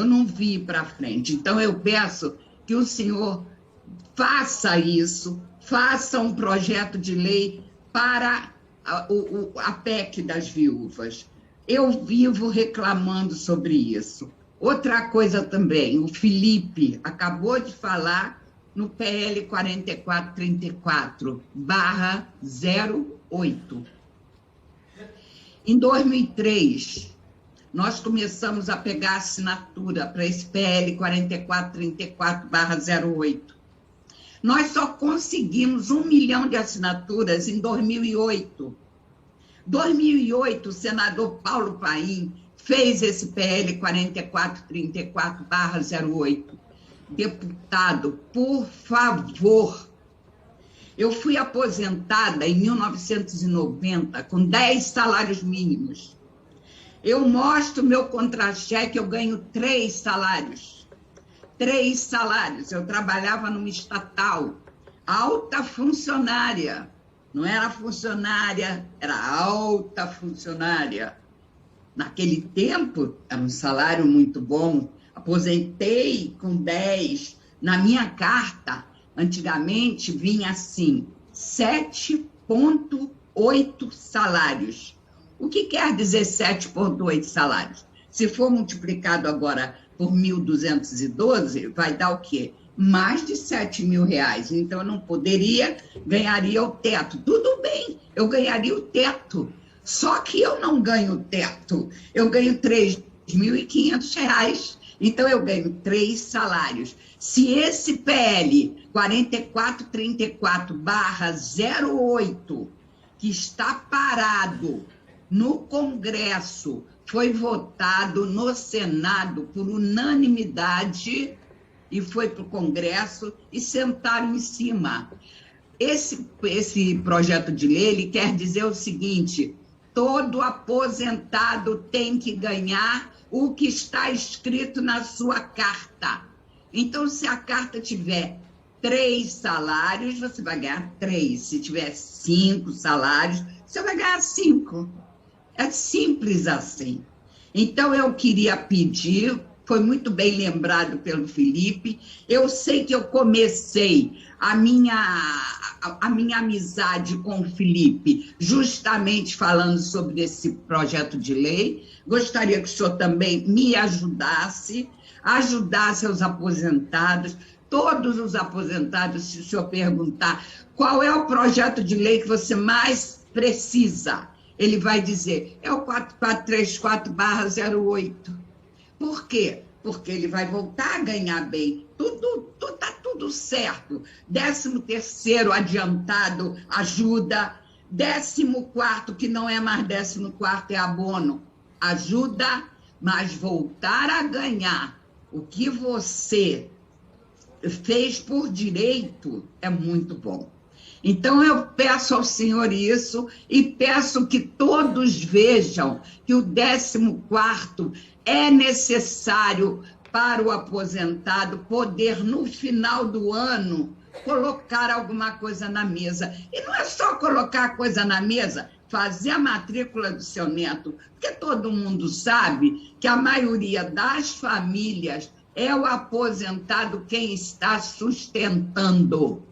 não vi para frente. Então eu peço que o senhor faça isso, faça um projeto de lei para a PEC das viúvas. Eu vivo reclamando sobre isso. Outra coisa também, o Felipe acabou de falar no PL 4434/08. Em 2003, nós começamos a pegar assinatura para esse PL 4434/08. Nós só conseguimos 1 milhão de assinaturas em 2008. 2008, o senador Paulo Paim fez esse PL 4434/08. Deputado, por favor, eu fui aposentada em 1990 com 10 salários mínimos. Eu mostro meu contra-cheque, eu ganho 3 salários. 3 salários. Eu trabalhava numa estatal, alta funcionária. Não era funcionária, era alta funcionária. Naquele tempo, era um salário muito bom. Aposentei com 10. Na minha carta, antigamente, vinha assim, 7,8 salários. O que quer dizer 7,8 salários? Se for multiplicado agora por 1.212, vai dar o quê? Mais de R$7.000. Então, eu não poderia, ganharia o teto. Tudo bem, eu ganharia o teto. Só que eu não ganho o teto. Eu ganho R$3.500. Então, eu ganho 3 salários. Se esse PL 4434/08, que está parado no Congresso, foi votado no Senado por unanimidade e foi para o Congresso e sentaram em cima. Esse projeto de lei, ele quer dizer o seguinte: todo aposentado tem que ganhar o que está escrito na sua carta. Então, se a carta tiver 3 salários, você vai ganhar 3. Se tiver 5 salários, você vai ganhar 5. É simples assim. Então, eu queria pedir, foi muito bem lembrado pelo Felipe, eu sei que eu comecei a minha amizade com o Felipe justamente falando sobre esse projeto de lei. Gostaria que o senhor também me ajudasse os aposentados, todos os aposentados. Se o senhor perguntar qual é o projeto de lei que você mais precisa, ele vai dizer, é o 4434/08. Por quê? Porque ele vai voltar a ganhar bem. Está tudo certo. 13º adiantado ajuda. 14º, que não é mais 14º, é abono, ajuda, mas voltar a ganhar o que você fez por direito é muito bom. Então, eu peço ao senhor isso e peço que todos vejam que o 14º é necessário para o aposentado poder, no final do ano, colocar alguma coisa na mesa. E não é só colocar coisa na mesa, fazer a matrícula do seu neto, porque todo mundo sabe que a maioria das famílias é o aposentado quem está sustentando.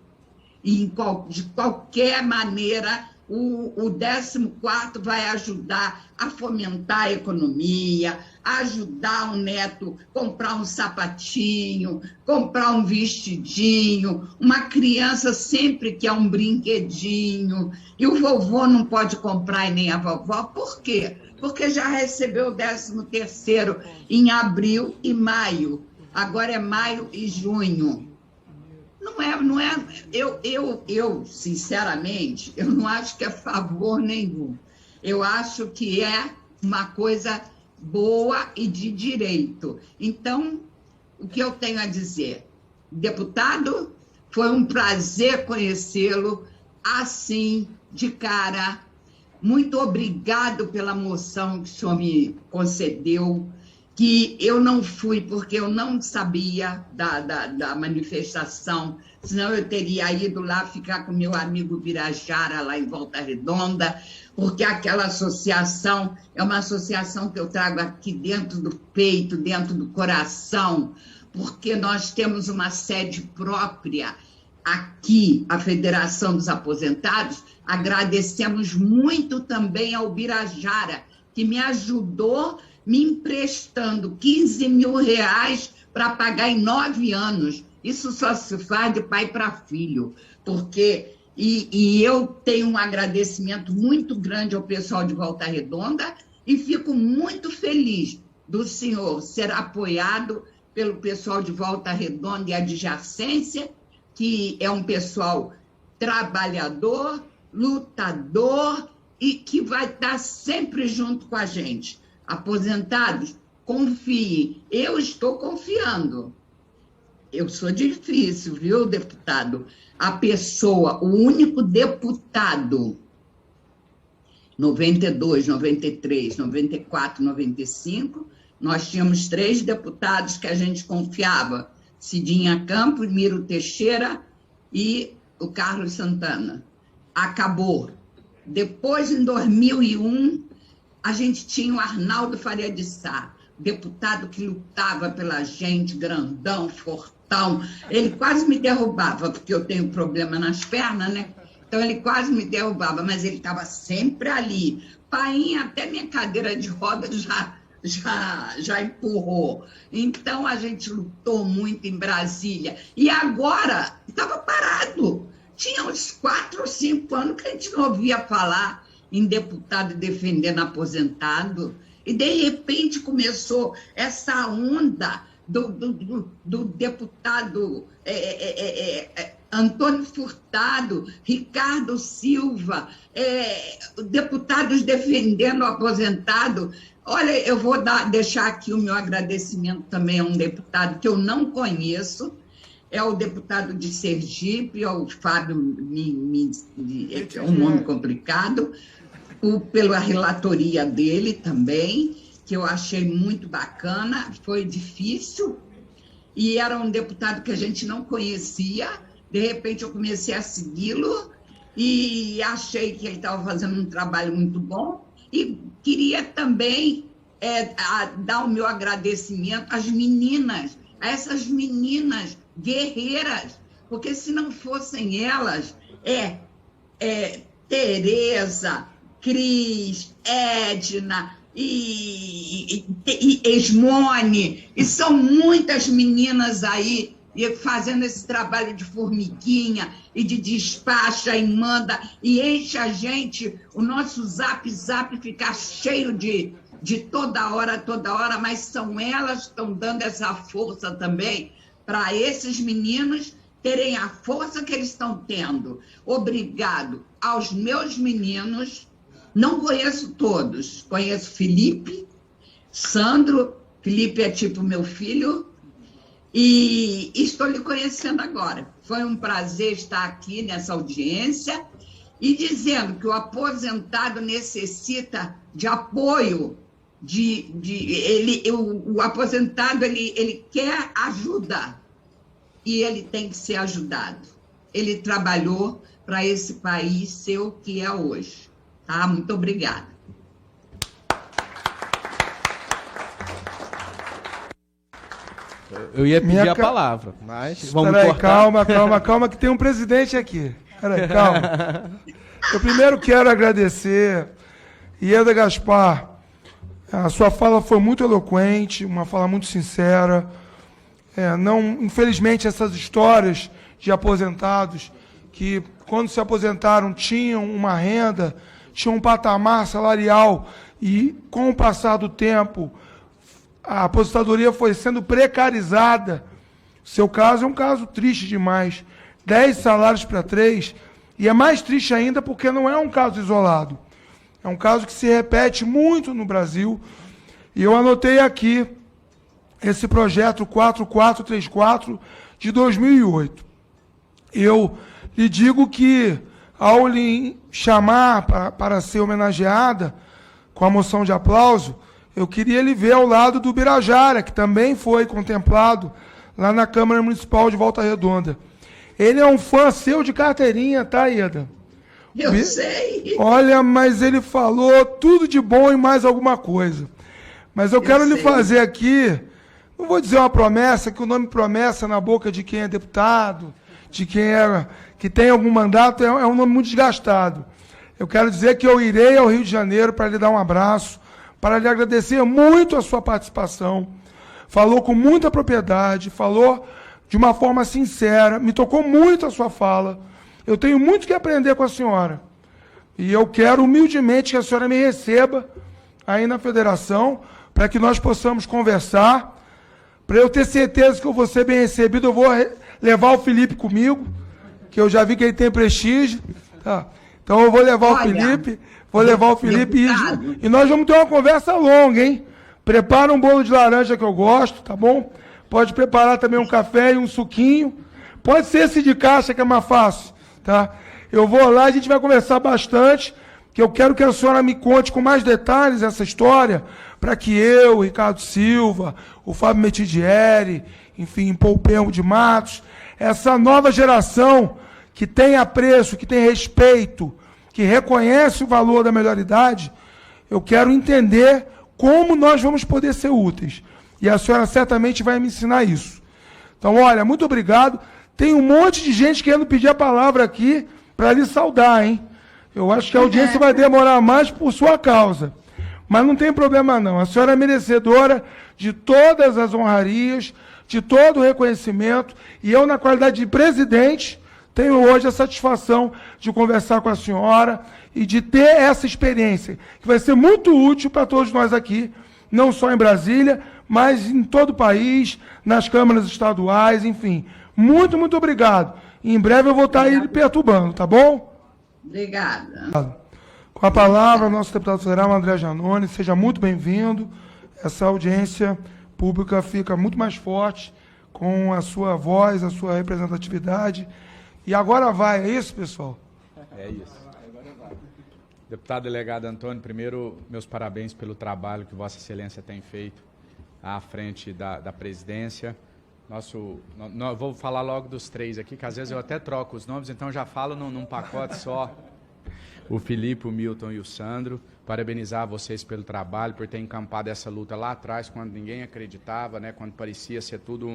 e de qualquer maneira o 14º vai ajudar a fomentar a economia, ajudar o neto a comprar um sapatinho, comprar um vestidinho, uma criança sempre quer um brinquedinho, e o vovô não pode comprar e nem a vovó. Por quê? Porque já recebeu o 13º em abril e maio, agora é maio e junho. Não é. Eu, sinceramente, eu não acho que é favor nenhum. Eu acho que é uma coisa boa e de direito. Então, o que eu tenho a dizer? Deputado, foi um prazer conhecê-lo assim, de cara. Muito obrigado pela moção que o senhor me concedeu, que eu não fui porque eu não sabia da manifestação, senão eu teria ido lá ficar com meu amigo Birajara, lá em Volta Redonda, porque aquela associação é uma associação que eu trago aqui dentro do peito, dentro do coração, porque nós temos uma sede própria aqui, a Federação dos Aposentados. Agradecemos muito também ao Birajara, que me ajudou me emprestando 15 mil reais para pagar em 9 anos. Isso só se faz de pai para filho, porque... E eu tenho um agradecimento muito grande ao pessoal de Volta Redonda e fico muito feliz do senhor ser apoiado pelo pessoal de Volta Redonda e adjacência, que é um pessoal trabalhador, lutador e que vai estar sempre junto com a gente. Aposentados, confiem. Eu estou confiando. Eu sou difícil, viu, deputado? A pessoa, o único deputado, 92, 93, 94, 95, nós tínhamos 3 deputados que a gente confiava, Cidinha Campos, Miro Teixeira e o Carlos Santana. Acabou. Depois, em 2001, a gente tinha o Arnaldo Faria de Sá, deputado que lutava pela gente, grandão, fortão. Ele quase me derrubava, porque eu tenho problema nas pernas, né? Então, ele quase me derrubava, mas ele estava sempre ali. Painha, até minha cadeira de roda já empurrou. Então, a gente lutou muito em Brasília. E agora, estava parado. Tinha uns 4 ou 5 anos que a gente não ouvia falar em deputado defendendo aposentado. E, de repente, começou essa onda do deputado Antônio Furtado, Ricardo Silva, deputados defendendo o aposentado. Olha, eu vou deixar aqui o meu agradecimento também a um deputado que eu não conheço, é o deputado de Sergipe, é o Fábio, é um nome complicado, pela relatoria dele também, que eu achei muito bacana, foi difícil, e era um deputado que a gente não conhecia. De repente eu comecei a segui-lo e achei que ele estava fazendo um trabalho muito bom, e queria também dar o meu agradecimento às meninas, a essas meninas guerreiras, porque se não fossem elas, Tereza, Cris, Edna e Esmone, e são muitas meninas aí fazendo esse trabalho de formiguinha e de despacha e manda, e enche a gente, o nosso zap fica cheio de toda hora, mas são elas que estão dando essa força também para esses meninos terem a força que eles estão tendo. Obrigado aos meus meninos. Não conheço todos, conheço Felipe, Sandro, Felipe é tipo meu filho, e estou lhe conhecendo agora. Foi um prazer estar aqui nessa audiência e dizendo que o aposentado necessita de apoio, o aposentado ele quer ajuda e ele tem que ser ajudado. Ele trabalhou para esse país ser o que é hoje. Tá? Muito obrigada.
Eu ia pedir a palavra, mas vamos
Peraí,
cortar.
calma, que tem um presidente aqui. Peraí, calma. Eu primeiro quero agradecer, Ieda Gaspar, a sua fala foi muito eloquente, uma fala muito sincera. Infelizmente, essas histórias de aposentados que, quando se aposentaram, tinham uma renda, tinham um patamar salarial e, com o passar do tempo, a aposentadoria foi sendo precarizada. O seu caso é um caso triste demais. 10 salários para 3, e é mais triste ainda porque não é um caso isolado. É um caso que se repete muito no Brasil. E eu anotei aqui esse projeto 4434 de 2008. Eu lhe digo que, ao lhe chamar para ser homenageada com a moção de aplauso, eu queria lhe ver ao lado do Birajara, que também foi contemplado lá na Câmara Municipal de Volta Redonda. Ele é um fã seu de carteirinha, tá, Ieda?
Eu sei.
Olha, mas ele falou tudo de bom e mais alguma coisa. Mas eu quero lhe fazer aqui, não vou dizer uma promessa, que o nome promessa na boca de quem é deputado, de quem que tem algum mandato, é um nome muito desgastado. Eu quero dizer que eu irei ao Rio de Janeiro para lhe dar um abraço, para lhe agradecer muito a sua participação. Falou com muita propriedade, falou de uma forma sincera, me tocou muito a sua fala. Eu tenho muito que aprender com a senhora. E eu quero humildemente que a senhora me receba aí na federação, para que nós possamos conversar. Para eu ter certeza que eu vou ser bem recebido, eu vou levar o Felipe comigo, que eu já vi que ele tem prestígio. Tá? Então eu vou levar o Felipe, e nós vamos ter uma conversa longa, hein? Prepara um bolo de laranja que eu gosto, tá bom? Pode preparar também um café e um suquinho. Pode ser esse de caixa, que é mais fácil, tá? Eu vou lá, a gente vai conversar bastante, que eu quero que a senhora me conte com mais detalhes essa história, para que eu, o Ricardo Silva, o Fábio Metidieri, enfim, Paul Penro de Matos, essa nova geração que tem apreço, que tem respeito, que reconhece o valor da melhor idade, eu quero entender como nós vamos poder ser úteis. E a senhora certamente vai me ensinar isso. Então, olha, muito obrigado. Tem um monte de gente querendo pedir a palavra aqui para lhe saudar, hein? Eu acho que a audiência vai demorar mais por sua causa. Mas não tem problema, não. A senhora é merecedora de todas as honrarias, de todo o reconhecimento. E eu, na qualidade de presidente, tenho hoje a satisfação de conversar com a senhora e de ter essa experiência, que vai ser muito útil para todos nós aqui, não só em Brasília, mas em todo o país, nas câmaras estaduais, enfim. Muito, muito obrigado. E em breve eu vou estar aí lhe perturbando, tá bom?
Obrigada.
Com a palavra, nosso deputado federal, André Giannone, seja muito bem-vindo. Essa audiência pública fica muito mais forte com a sua voz, a sua representatividade. E agora vai, é isso, pessoal?
É isso. Deputado delegado Antônio, primeiro, meus parabéns pelo trabalho que Vossa Excelência tem feito à frente da presidência. Vou falar logo dos três aqui, que às vezes eu até troco os nomes, então já falo num pacote só. O Felipe, o Milton e o Sandro. Parabenizar vocês pelo trabalho, por ter encampado essa luta lá atrás, quando ninguém acreditava, né, quando parecia ser tudo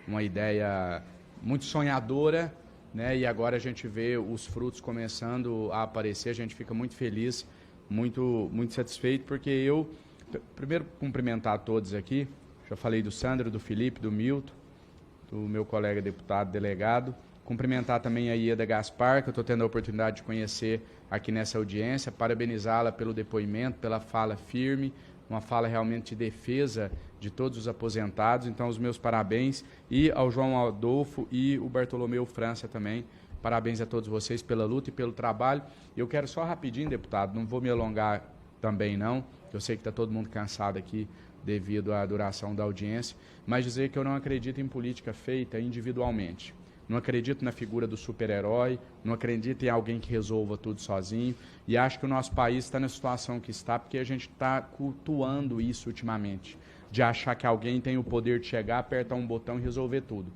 uma ideia muito sonhadora, né, e agora a gente vê os frutos começando a aparecer, a gente fica muito feliz, muito satisfeito, porque eu, primeiro, cumprimentar a todos aqui, já falei do Sandro, do Felipe, do Milton, do meu colega deputado delegado, cumprimentar também a Ieda Gaspar, que eu estou tendo a oportunidade de conhecer aqui nessa audiência, parabenizá-la pelo depoimento, pela fala firme, uma fala realmente de defesa de todos os aposentados. Então, os meus parabéns. E ao João Adolfo e o Bartolomeu França também. Parabéns a todos vocês pela luta e pelo trabalho. Eu quero só rapidinho, deputado, não vou me alongar também não, eu sei que está todo mundo cansado aqui devido à duração da audiência, mas dizer que eu não acredito em política feita individualmente. Não acredito na figura do super-herói, não acredito em alguém que resolva tudo sozinho, e acho que o nosso país está na situação que está porque a gente está cultuando isso ultimamente, de achar que alguém tem o poder de chegar, apertar um botão e resolver tudo.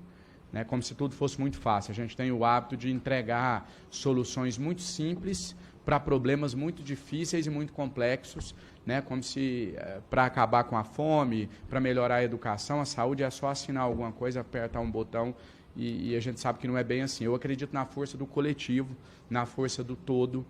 né, como se tudo fosse muito fácil. A gente tem o hábito de entregar soluções muito simples para problemas muito difíceis e muito complexos, né, como se para acabar com a fome, para melhorar a educação, a saúde, é só assinar alguma coisa, apertar um botão, e a gente sabe que não é bem assim. Eu acredito na força do coletivo, na força do todo,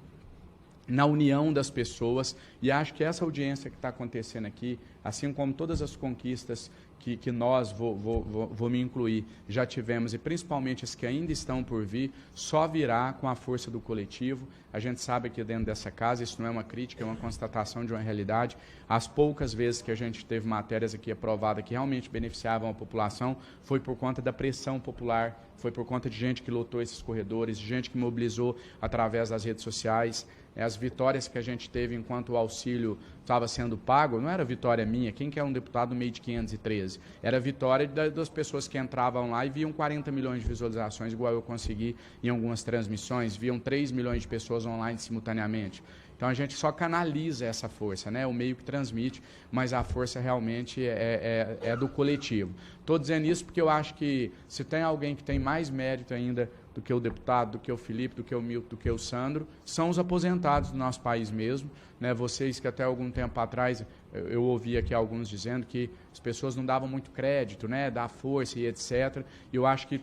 na união das pessoas, e acho que essa audiência que está acontecendo aqui, assim como todas as conquistas que nós, vou me incluir, já tivemos, e principalmente as que ainda estão por vir, só virá com a força do coletivo. A gente sabe que dentro dessa casa, isso não é uma crítica, é uma constatação de uma realidade. As poucas vezes que a gente teve matérias aqui aprovadas que realmente beneficiavam a população, foi por conta da pressão popular, foi por conta de gente que lotou esses corredores, de gente que mobilizou através das redes sociais. As vitórias que a gente teve enquanto o auxílio estava sendo pago, não era vitória minha, quem que é um deputado no meio de 513? Era vitória das pessoas que entravam lá e viam 40 milhões de visualizações, igual eu consegui em algumas transmissões, viam 3 milhões de pessoas online simultaneamente. Então a gente só canaliza essa força, né? O meio que transmite, mas a força realmente é do coletivo. Estou dizendo isso porque eu acho que se tem alguém que tem mais mérito ainda do que o deputado, do que o Felipe, do que o Milton, do que o Sandro, são os aposentados do nosso país mesmo, né? Vocês que até algum tempo atrás, eu ouvi aqui alguns dizendo que as pessoas não davam muito crédito, né? Da força e etc. E eu acho que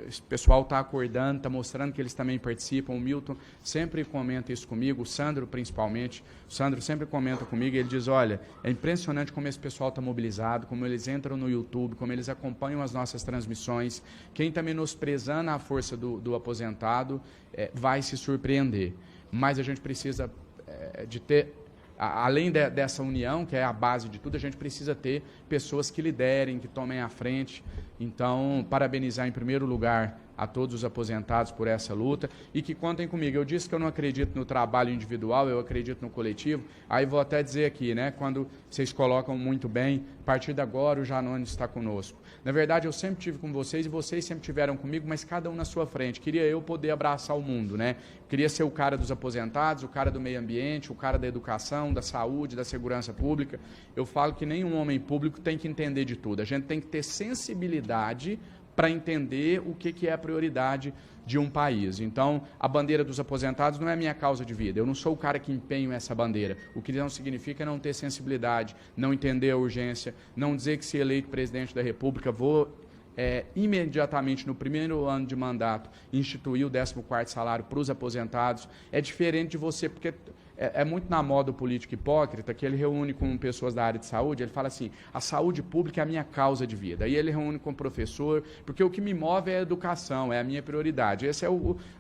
esse pessoal está acordando, está mostrando que eles também participam. O Milton sempre comenta isso comigo, o Sandro principalmente. O Sandro sempre comenta comigo e ele diz, olha, é impressionante como esse pessoal está mobilizado, como eles entram no YouTube, como eles acompanham as nossas transmissões. Quem está menosprezando a força do aposentado vai se surpreender. Mas a gente precisa de ter, além dessa união, que é a base de tudo, a gente precisa ter pessoas que liderem, que tomem a frente. Então, parabenizar em primeiro lugar a todos os aposentados por essa luta e que contem comigo. Eu disse que eu não acredito no trabalho individual, eu acredito no coletivo. Aí vou até dizer aqui, né, quando vocês colocam muito bem, a partir de agora o Janones está conosco. Na verdade, eu sempre tive com vocês e vocês sempre tiveram comigo, mas cada um na sua frente. Queria eu poder abraçar o mundo, né? Queria ser o cara dos aposentados, o cara do meio ambiente, o cara da educação, da saúde, da segurança pública. Eu falo que nenhum homem público tem que entender de tudo. A gente tem que ter sensibilidade para entender o que é a prioridade de um país. Então, a bandeira dos aposentados não é a minha causa de vida. Eu não sou o cara que empenho essa bandeira. O que não significa não ter sensibilidade, não entender a urgência, não dizer que se eleito presidente da República vou imediatamente no primeiro ano de mandato instituir o 14º salário para os aposentados. É diferente de você, porque é muito na moda o político hipócrita, que ele reúne com pessoas da área de saúde, ele fala assim, a saúde pública é a minha causa de vida. Aí ele reúne com o professor, porque o que me move é a educação, é a minha prioridade. Esse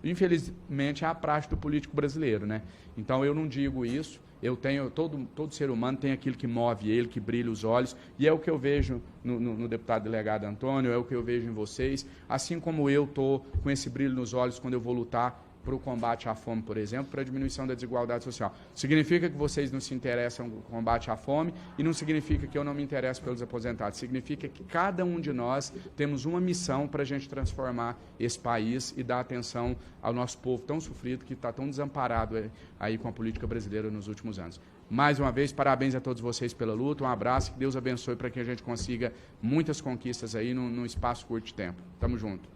infelizmente, é a prática do político brasileiro, né? Então, eu não digo isso, eu tenho, todo ser humano tem aquilo que move ele, que brilha os olhos, e é o que eu vejo no deputado delegado Antônio, é o que eu vejo em vocês, assim como eu estou com esse brilho nos olhos quando eu vou lutar para o combate à fome, por exemplo, para a diminuição da desigualdade social. Significa que vocês não se interessam com o combate à fome e não significa que eu não me interesso pelos aposentados. Significa que cada um de nós temos uma missão para a gente transformar esse país e dar atenção ao nosso povo tão sofrido, que está tão desamparado aí com a política brasileira nos últimos anos. Mais uma vez, parabéns a todos vocês pela luta, um abraço, que Deus abençoe para que a gente consiga muitas conquistas aí num espaço curto de tempo. Tamo junto.